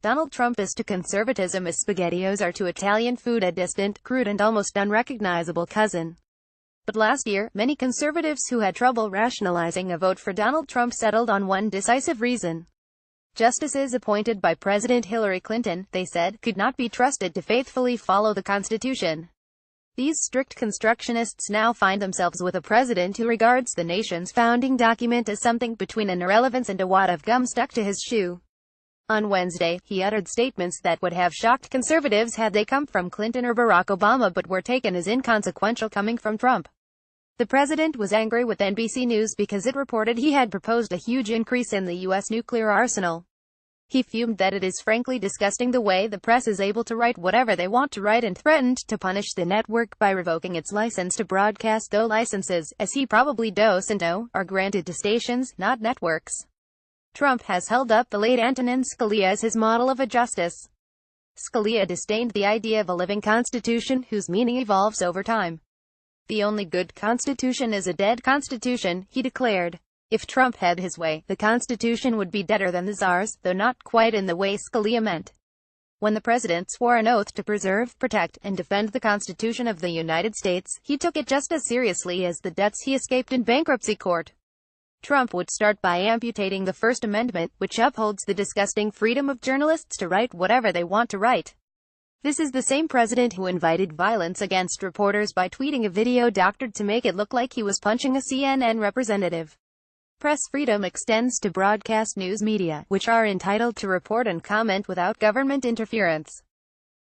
Donald Trump is to conservatism as SpaghettiOs are to Italian food a distant, crude and almost unrecognizable cousin. But last year, many conservatives who had trouble rationalizing a vote for Donald Trump settled on one decisive reason. Justices appointed by President Hillary Clinton, they said, could not be trusted to faithfully follow the Constitution. These strict constructionists now find themselves with a president who regards the nation's founding document as something between an irrelevance and a wad of gum stuck to his shoe. On Wednesday, he uttered statements that would have shocked conservatives had they come from Clinton or Barack Obama but were taken as inconsequential coming from Trump. The president was angry with NBC News because it reported he had proposed a huge increase in the U.S. nuclear arsenal. He fumed that it is frankly disgusting the way the press is able to write whatever they want to write and threatened to punish the network by revoking its license to broadcast, though licenses, as he probably does and know, are granted to stations, not networks. Trump has held up the late Antonin Scalia as his model of a justice. Scalia disdained the idea of a living constitution whose meaning evolves over time. The only good constitution is a dead constitution, he declared. If Trump had his way, the Constitution would be deader than the Tsar's, though not quite in the way Scalia meant. When the president swore an oath to preserve, protect, and defend the Constitution of the United States, he took it just as seriously as the debts he escaped in bankruptcy court. Trump would start by amputating the First Amendment, which upholds the disgusting freedom of journalists to write whatever they want to write. This is the same president who invited violence against reporters by tweeting a video doctored to make it look like he was punching a CNN representative. Press freedom extends to broadcast news media, which are entitled to report and comment without government interference.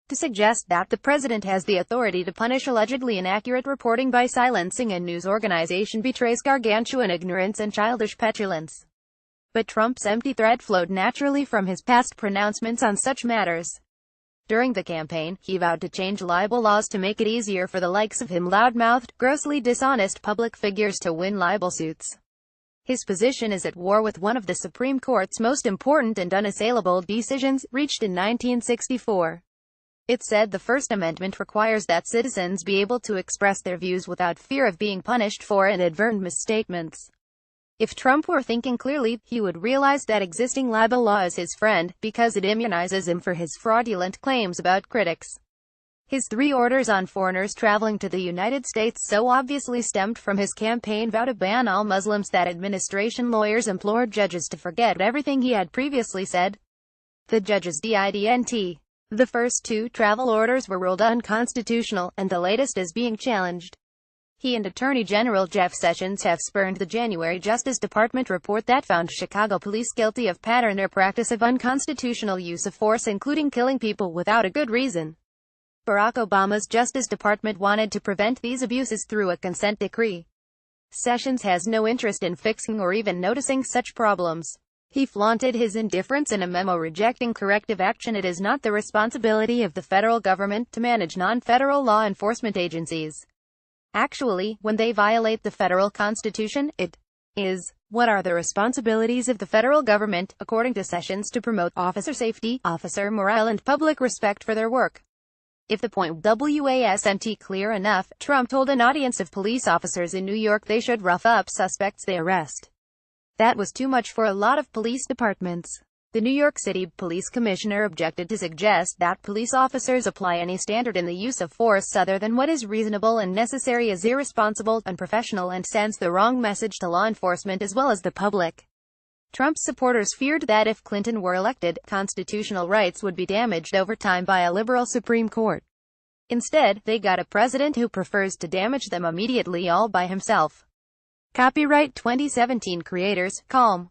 To suggest that the president has the authority to punish allegedly inaccurate reporting by silencing a news organization betrays gargantuan ignorance and childish petulance. But Trump's empty threat flowed naturally from his past pronouncements on such matters. During the campaign, he vowed to change libel laws to make it easier for the likes of him loud-mouthed, grossly dishonest public figures to win libel suits. His position is at war with one of the Supreme Court's most important and unassailable decisions, reached in 1964. It said the First Amendment requires that citizens be able to express their views without fear of being punished for inadvertent misstatements. If Trump were thinking clearly, he would realize that existing libel law is his friend, because it immunizes him for his fraudulent claims about critics. His 3 orders on foreigners traveling to the United States so obviously stemmed from his campaign vow to ban all Muslims that administration lawyers implored judges to forget everything he had previously said. The judges didn't. The first 2 travel orders were ruled unconstitutional, and the latest is being challenged. He and Attorney General Jeff Sessions have spurned the January Justice Department report that found Chicago police guilty of pattern or practice of unconstitutional use of force, including killing people without a good reason. Barack Obama's Justice Department wanted to prevent these abuses through a consent decree. Sessions has no interest in fixing or even noticing such problems. He flaunted his indifference in a memo rejecting corrective action. It is not the responsibility of the federal government to manage non-federal law enforcement agencies. Actually, when they violate the federal constitution, it is. What are the responsibilities of the federal government, according to Sessions, to promote officer safety, officer morale and public respect for their work? If the point wasn't clear enough, Trump told an audience of police officers in New York they should rough up suspects they arrest. That was too much for a lot of police departments. The New York City Police Commissioner objected to suggest that police officers apply any standard in the use of force other than what is reasonable and necessary as irresponsible, unprofessional, and sends the wrong message to law enforcement as well as the public. Trump's supporters feared that if Clinton were elected, constitutional rights would be damaged over time by a liberal Supreme Court. Instead, they got a president who prefers to damage them immediately all by himself. Copyright 2017 creators, Calm.